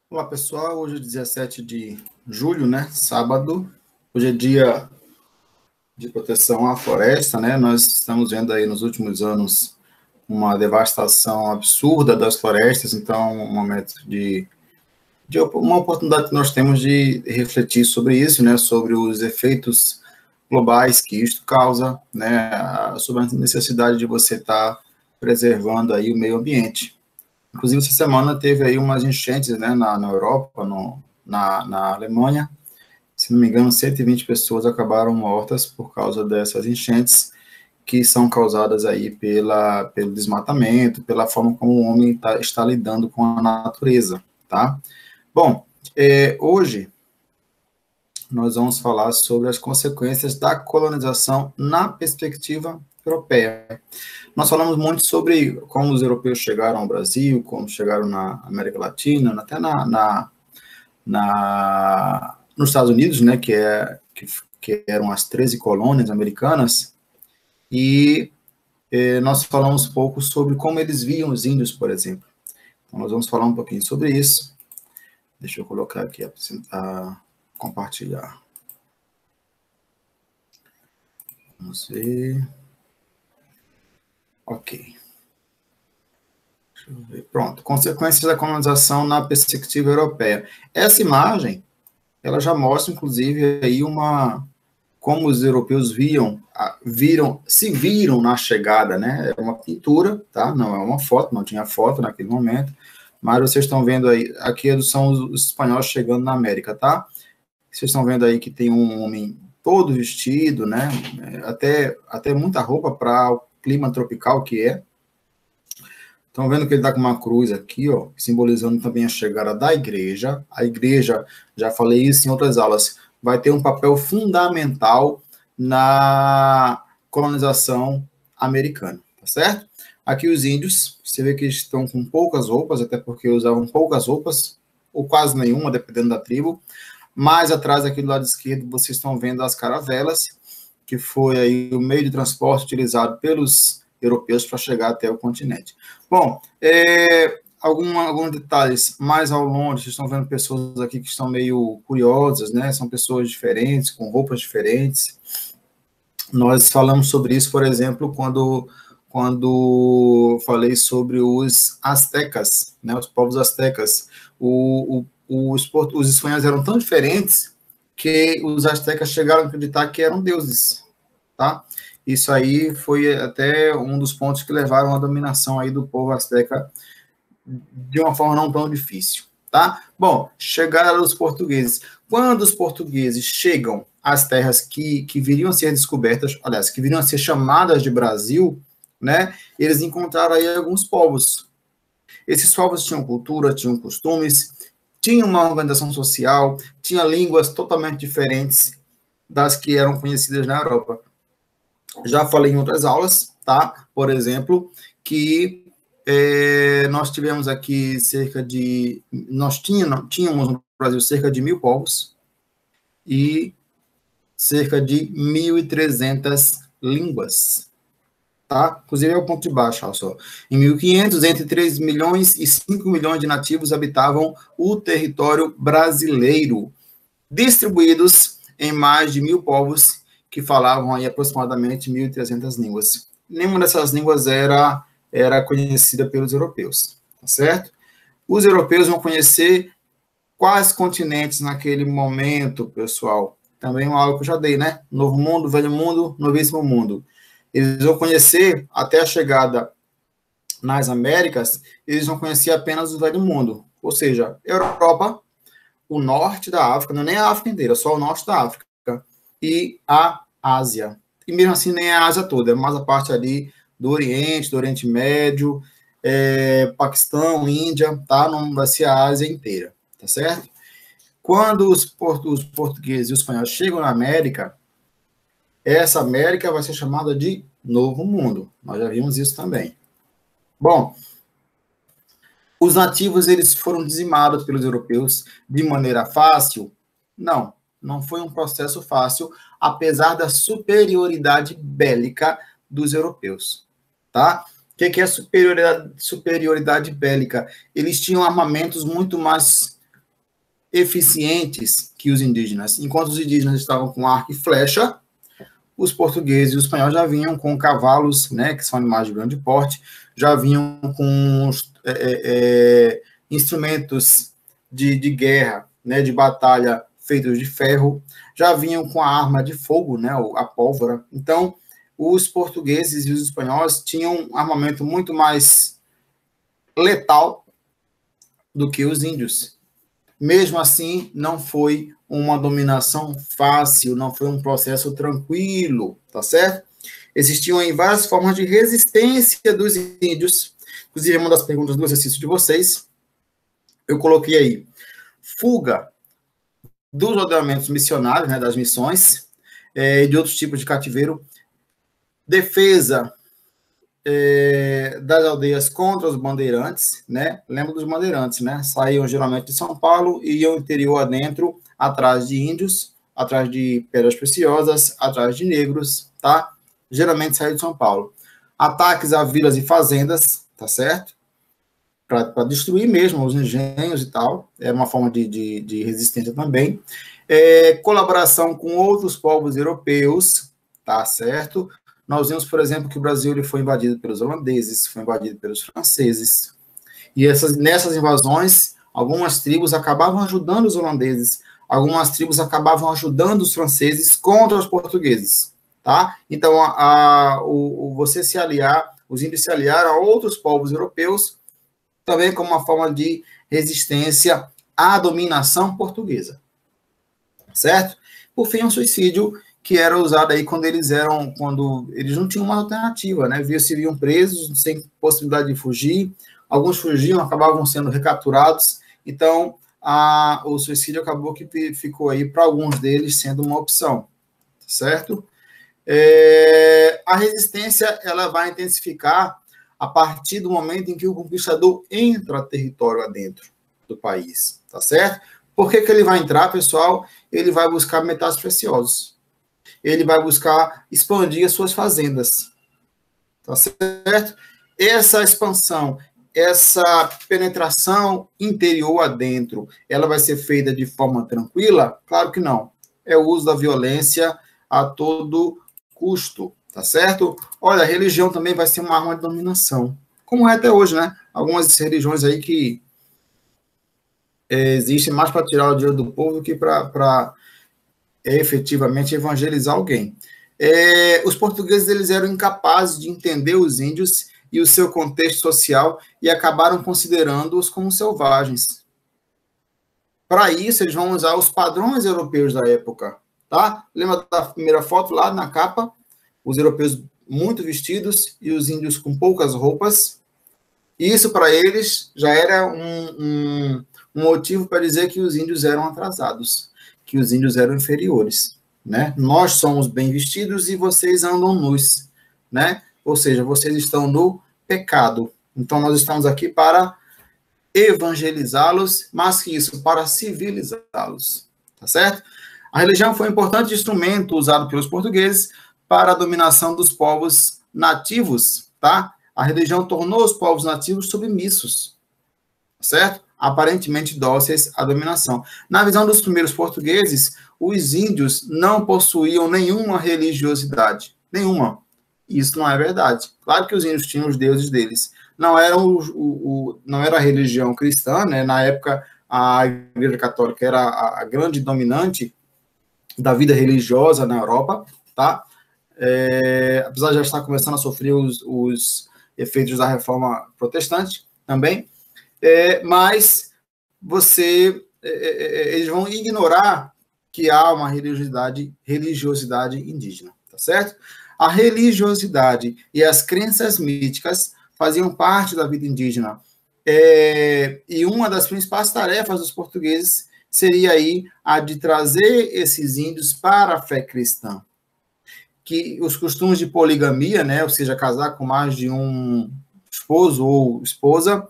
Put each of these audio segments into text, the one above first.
Olá, pessoal. Hoje é 17 de julho, né? Sábado. Hoje é dia de proteção à floresta, né? Nós estamos vendo aí nos últimos anos uma devastação absurda das florestas, então um momento de uma oportunidade que nós temos de refletir sobre isso, né? Sobre os efeitos globais que isto causa, né? Sobre a necessidade de você estar preservando aí o meio ambiente. Inclusive, essa semana teve aí umas enchentes, né, na Europa, na Alemanha. Se não me engano, 120 pessoas acabaram mortas por causa dessas enchentes que são causadas aí pelo desmatamento, pela forma como o homem está lidando com a natureza, tá? Bom, hoje nós vamos falar sobre as consequências da colonização na perspectiva europeia. Nós falamos muito sobre como os europeus chegaram ao Brasil, como chegaram na América Latina, até nos Estados Unidos, né, que eram as 13 colônias americanas, e nós falamos um pouco sobre como eles viam os índios, por exemplo. Então, nós vamos falar um pouquinho sobre isso. Deixa eu colocar aqui, compartilhar. Vamos ver. Ok. Deixa eu ver. Pronto. Consequências da colonização na perspectiva europeia. Essa imagem, ela já mostra, inclusive, aí como os europeus se viram na chegada, né? É uma pintura, tá? Não é uma foto, não tinha foto naquele momento, mas vocês estão vendo aí, aqui são os espanhóis chegando na América, tá? Vocês estão vendo aí que tem um homem todo vestido, né? Até muita roupa para o clima tropical que é. Estão vendo que ele está com uma cruz aqui, ó, simbolizando também a chegada da igreja. A igreja, já falei isso em outras aulas, vai ter um papel fundamental na colonização americana, tá certo? Aqui os índios, você vê que eles estão com poucas roupas, até porque usavam poucas roupas, ou quase nenhuma, dependendo da tribo. Mais atrás, aqui do lado esquerdo, vocês estão vendo as caravelas, que foi aí o meio de transporte utilizado pelos europeus para chegar até o continente. Bom, alguns detalhes mais ao longe, vocês estão vendo pessoas aqui que estão meio curiosas, né? São pessoas diferentes, com roupas diferentes. Nós falamos sobre isso, por exemplo, quando falei sobre os astecas, né? Os povos astecas. Os espanhóis eram tão diferentes que os astecas chegaram a acreditar que eram deuses, tá? Isso aí foi até um dos pontos que levaram à dominação aí do povo asteca de uma forma não tão difícil, tá? Bom, chegaram os portugueses. Quando os portugueses chegam às terras que viriam a ser descobertas, aliás, que viriam a ser chamadas de Brasil, né? Eles encontraram aí alguns povos. Esses povos tinham cultura, tinham costumes, tinham uma organização social, tinham línguas totalmente diferentes das que eram conhecidas na Europa. Já falei em outras aulas, tá? Por exemplo, que nós tivemos aqui nós tínhamos no Brasil cerca de 1.000 povos e cerca de 1.300 línguas, tá? Inclusive é o ponto de baixo, olha só. Em 1500, entre 3 milhões e 5 milhões de nativos habitavam o território brasileiro, distribuídos em mais de 1.000 povos que falavam aí aproximadamente 1.300 línguas. Nenhuma dessas línguas era conhecida pelos europeus, tá certo? Os europeus vão conhecer quais continentes naquele momento, pessoal? Também uma aula que eu já dei, né? Novo Mundo, Velho Mundo, Novíssimo Mundo. Eles vão conhecer, até a chegada nas Américas, eles vão conhecer apenas o Velho Mundo, ou seja, Europa, o norte da África, não é nem a África inteira, só o norte da África, e a Ásia. E mesmo assim, nem a Ásia toda, é mais a parte ali do Oriente Médio, Paquistão, Índia, tá? Não vai ser a Ásia inteira, tá certo? Quando os portugueses e os espanhóis chegam na América, essa América vai ser chamada de Novo Mundo. Nós já vimos isso também. Bom, os nativos eles foram dizimados pelos europeus de maneira fácil? Não, não foi um processo fácil, apesar da superioridade bélica dos europeus, tá? O que é superioridade bélica? Eles tinham armamentos muito mais eficientes que os indígenas. Enquanto os indígenas estavam com arco e flecha, os portugueses e os espanhóis já vinham com cavalos, né, que são animais de grande porte, já vinham com instrumentos de guerra, né, de batalha feitos de ferro, já vinham com a arma de fogo, né, a pólvora. Então, os portugueses e os espanhóis tinham um armamento muito mais letal do que os índios. Mesmo assim, não foi uma dominação fácil, não foi um processo tranquilo, tá certo? Existiam aí várias formas de resistência dos índios. Inclusive, uma das perguntas do exercício de vocês, eu coloquei aí, fuga dos ordenamentos missionários, né, das missões, de outros tipos de cativeiro, defesa das aldeias contra os bandeirantes, né? Lembra dos bandeirantes, né? Saíam geralmente de São Paulo e iam interior adentro, atrás de índios, atrás de pedras preciosas, atrás de negros, tá? Geralmente saíam de São Paulo. Ataques a vilas e fazendas, tá certo? Para destruir mesmo os engenhos e tal, era uma forma de resistência também. Colaboração com outros povos europeus, tá certo? Nós vimos, por exemplo, que o Brasil ele foi invadido pelos holandeses, foi invadido pelos franceses, e nessas invasões, algumas tribos acabavam ajudando os holandeses, algumas tribos acabavam ajudando os franceses contra os portugueses, tá? Então, você se aliar, os índios se aliaram a outros povos europeus, também como uma forma de resistência à dominação portuguesa, certo? Por fim, um suicídio que era usado aí quando eles não tinham uma alternativa, né? Viam presos, sem possibilidade de fugir, alguns fugiam, acabavam sendo recapturados, então o suicídio acabou que ficou aí para alguns deles sendo uma opção, certo? A resistência, ela vai intensificar a partir do momento em que o conquistador entra território adentro do país, tá certo? Por que ele vai entrar, pessoal? Ele vai buscar metais preciosos. Ele vai buscar expandir as suas fazendas, tá certo? Essa expansão, essa penetração interior adentro, ela vai ser feita de forma tranquila? Claro que não. É o uso da violência a todo custo, tá certo? Olha, a religião também vai ser uma arma de dominação, como é até hoje, né? Algumas religiões aí que existem mais para tirar o dinheiro do povo do que para efetivamente evangelizar alguém. Os portugueses eles eram incapazes de entender os índios e o seu contexto social e acabaram considerando-os como selvagens. Para isso, eles vão usar os padrões europeus da época, tá? Lembra da primeira foto lá na capa? Os europeus muito vestidos e os índios com poucas roupas. Isso, para eles, já era um motivo para dizer que os índios eram atrasados, que os índios eram inferiores, né? Nós somos bem vestidos e vocês andam nus, né? Ou seja, vocês estão no pecado. Então, nós estamos aqui para evangelizá-los, mas que isso, para civilizá-los, tá certo? A religião foi um importante instrumento usado pelos portugueses para a dominação dos povos nativos, tá? A religião tornou os povos nativos submissos, certo? Aparentemente dóceis à dominação. Na visão dos primeiros portugueses, os índios não possuíam nenhuma religiosidade, nenhuma. Isso não é verdade. Claro que os índios tinham os deuses deles. Não era a religião cristã, né? Na época, a Igreja Católica era a grande dominante da vida religiosa na Europa, tá? Apesar de já estar começando a sofrer os efeitos da Reforma Protestante também, mas eles vão ignorar que há uma religiosidade indígena, tá certo? A religiosidade e as crenças míticas faziam parte da vida indígena, e uma das principais tarefas dos portugueses seria aí a de trazer esses índios para a fé cristã, que os costumes de poligamia, né, ou seja, casar com mais de um esposo ou esposa,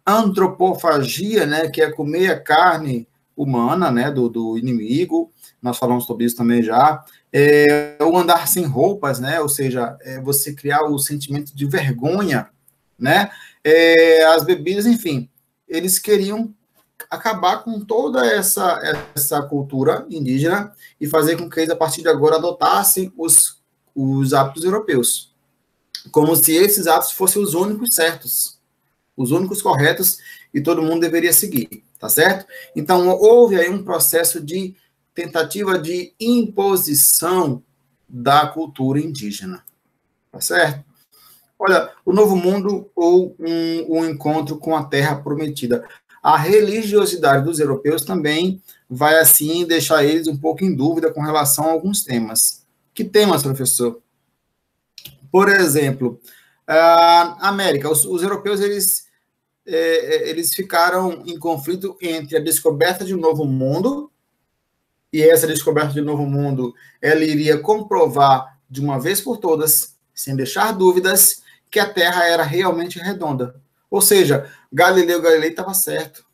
antropofagia, né, que é comer a carne humana, né, do inimigo, nós falamos sobre isso também já, o andar sem roupas, né, ou seja, você criar o sentimento de vergonha, né, as bebidas, enfim, eles queriam acabar com toda essa cultura indígena e fazer com que eles, a partir de agora, adotassem os hábitos europeus, como se esses hábitos fossem os únicos certos, os únicos corretos, e todo mundo deveria seguir, tá certo? Então, houve aí um processo de tentativa de imposição da cultura indígena, tá certo? Olha, o Novo Mundo ou um encontro com a Terra Prometida. A religiosidade dos europeus também vai, assim, deixar eles um pouco em dúvida com relação a alguns temas. Que temas, professor? Por exemplo, a América, os europeus, eles ficaram em conflito entre a descoberta de um novo mundo, e essa descoberta de um novo mundo, ela iria comprovar de uma vez por todas, sem deixar dúvidas, que a Terra era realmente redonda. Ou seja, Galileu Galilei estava certo.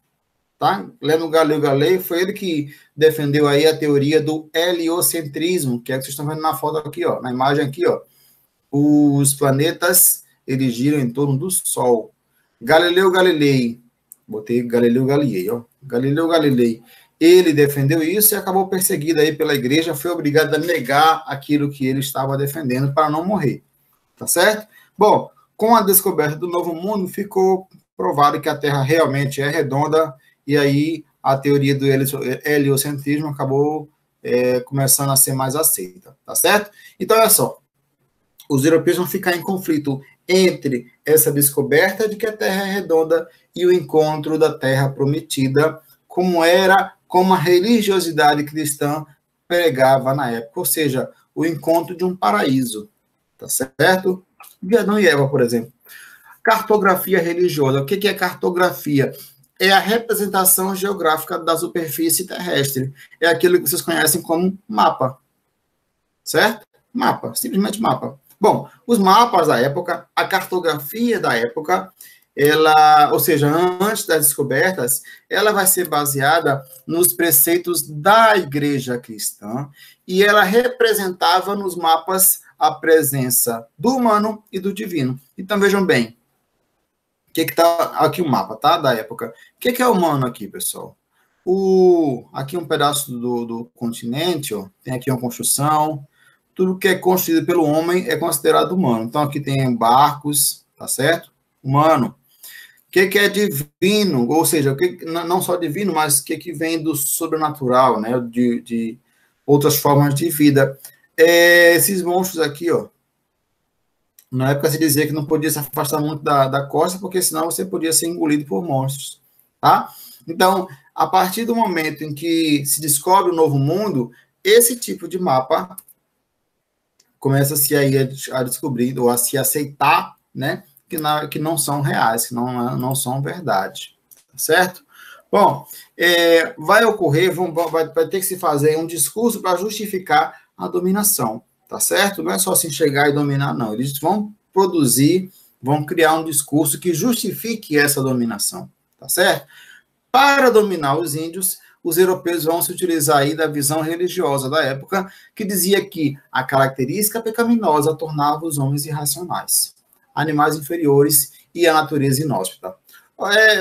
Tá? Lendo Galileu Galilei, foi ele que defendeu aí a teoria do heliocentrismo, que é o que vocês estão vendo na foto aqui, ó, na imagem aqui, ó. Os planetas, eles giram em torno do Sol. Galileu Galilei, botei Galileu Galilei, ó. Galileu Galilei, ele defendeu isso e acabou perseguido aí pela igreja, foi obrigado a negar aquilo que ele estava defendendo para não morrer. Tá certo? Bom, com a descoberta do Novo Mundo, ficou provado que a Terra realmente é redonda, e aí a teoria do heliocentrismo acabou começando a ser mais aceita, tá certo? Então, olha só, os europeus vão ficar em conflito entre essa descoberta de que a Terra é redonda e o encontro da Terra Prometida, como a religiosidade cristã pregava na época, ou seja, o encontro de um paraíso, tá certo? De Adão e Eva, por exemplo. Cartografia religiosa. O que é cartografia? É a representação geográfica da superfície terrestre. É aquilo que vocês conhecem como mapa. Certo? Mapa, simplesmente mapa. Bom, os mapas da época, a cartografia da época, ou seja, antes das descobertas, ela vai ser baseada nos preceitos da igreja cristã, e ela representava nos mapas a presença do humano e do divino. Então, vejam bem, o que está aqui o mapa, tá? Da época. O que é humano aqui, pessoal? Aqui um pedaço do continente, ó, tem aqui uma construção. Tudo que é construído pelo homem é considerado humano. Então, aqui tem barcos, tá certo? Humano. O que é divino? Ou seja, não só divino, mas o que vem do sobrenatural, né? De outras formas de vida. Esses monstros aqui, ó. Na época se dizia que não podia se afastar muito da costa, porque senão você podia ser engolido por monstros, tá? Então, a partir do momento em que se descobre o novo mundo, esse tipo de mapa começa-se aí a descobrir, ou a se aceitar, né, que não são reais, que não são verdade, certo? Bom, vai ocorrer, vai ter que se fazer um discurso para justificar a dominação, tá certo? Não é só se enxergar e dominar, não. Eles vão produzir, vão criar um discurso que justifique essa dominação, tá certo? Para dominar os índios, os europeus vão se utilizar aí da visão religiosa da época, que dizia que a característica pecaminosa tornava os homens irracionais, animais inferiores e a natureza inóspita.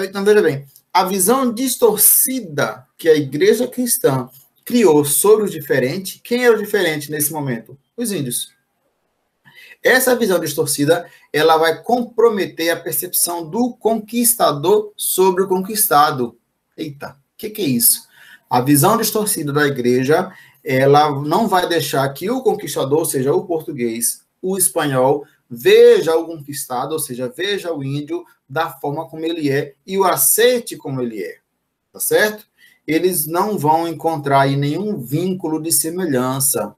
Então, veja bem, a visão distorcida que a igreja cristã criou sobre o diferente, quem era o diferente nesse momento? Os índios. Essa visão distorcida, ela vai comprometer a percepção do conquistador sobre o conquistado. Eita, o que é isso? A visão distorcida da igreja, ela não vai deixar que o conquistador, seja o português, o espanhol, veja o conquistado, ou seja, veja o índio da forma como ele é e o aceite como ele é, tá certo? Eles não vão encontrar aí nenhum vínculo de semelhança.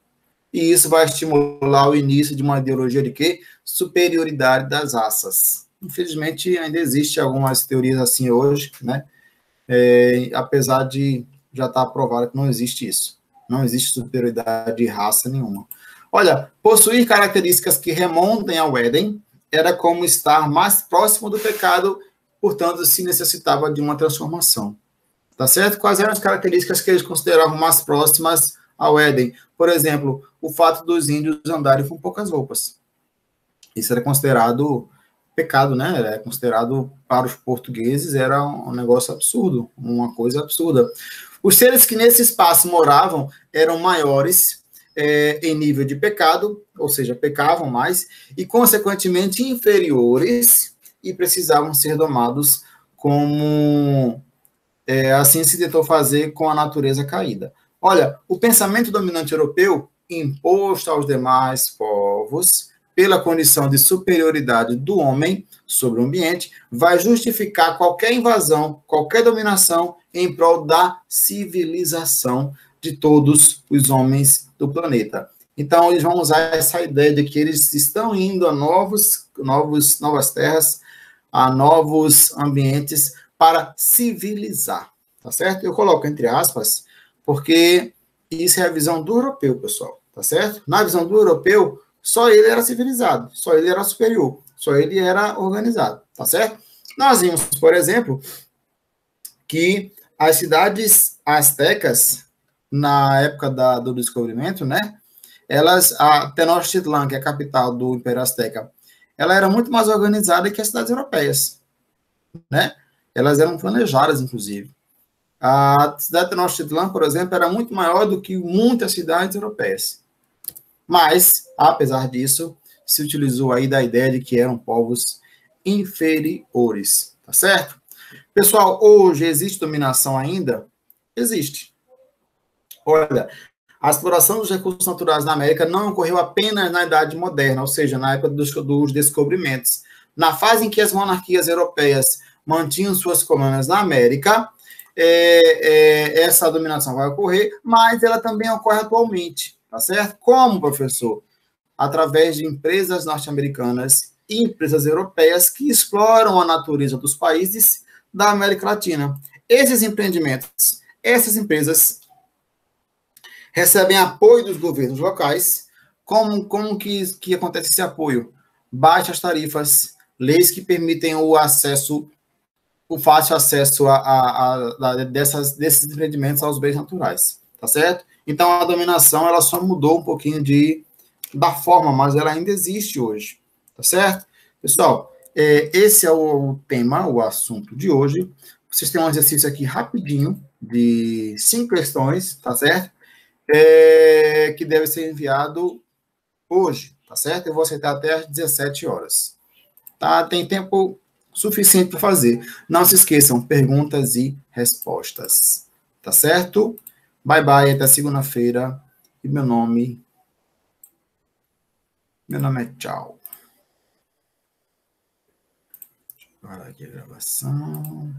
E isso vai estimular o início de uma ideologia de quê? Superioridade das raças. Infelizmente, ainda existe algumas teorias assim hoje, né? Apesar de já estar provado que não existe isso. Não existe superioridade de raça nenhuma. Olha, possuir características que remontem ao Éden era como estar mais próximo do pecado, portanto, se necessitava de uma transformação. Tá certo? Quais eram as características que eles consideravam mais próximas ao Éden? Por exemplo, o fato dos índios andarem com poucas roupas. Isso era considerado pecado, né? É considerado, para os portugueses, era um negócio absurdo, uma coisa absurda. Os seres que nesse espaço moravam eram maiores em nível de pecado, ou seja, pecavam mais, e, consequentemente, inferiores, e precisavam ser domados como assim se tentou fazer com a natureza caída. Olha, o pensamento dominante europeu, imposto aos demais povos, pela condição de superioridade do homem sobre o ambiente, vai justificar qualquer invasão, qualquer dominação em prol da civilização de todos os homens do planeta. Então, eles vão usar essa ideia de que eles estão indo a novas terras, a novos ambientes para civilizar, tá certo? Eu coloco entre aspas, porque isso é a visão do europeu, pessoal, tá certo? Na visão do europeu, só ele era civilizado, só ele era superior, só ele era organizado, tá certo? Nós vimos, por exemplo, que as cidades astecas, na época do descobrimento, né, a Tenochtitlan, que é a capital do Império Azteca, ela era muito mais organizada que as cidades europeias, né? Elas eram planejadas, inclusive. A cidade de Tenochtitlan, por exemplo, era muito maior do que muitas cidades europeias. Mas, apesar disso, se utilizou aí da ideia de que eram povos inferiores, tá certo? Pessoal, hoje existe dominação ainda? Existe. Olha, a exploração dos recursos naturais na América não ocorreu apenas na Idade Moderna, ou seja, na época dos descobrimentos. Na fase em que as monarquias europeias mantinham suas colônias na América, essa dominação vai ocorrer, mas ela também ocorre atualmente, tá certo? Como, professor? Através de empresas norte-americanas e empresas europeias que exploram a natureza dos países da América Latina. Esses empreendimentos, essas empresas recebem apoio dos governos locais. Como que acontece esse apoio? Baixas tarifas, leis que permitem o fácil acesso desses empreendimentos aos bens naturais, tá certo? Então, a dominação, ela só mudou um pouquinho da forma, mas ela ainda existe hoje, tá certo? Pessoal, esse é o tema, o assunto de hoje. Vocês têm um exercício aqui rapidinho, de 5 questões, tá certo? Que deve ser enviado hoje, tá certo? Eu vou aceitar até às 17 horas. Tá? Tem tempo suficiente para fazer. Não se esqueçam, perguntas e respostas. Tá certo? Bye, bye, até segunda-feira. E meu nome é Tchau. Para aqui a gravação.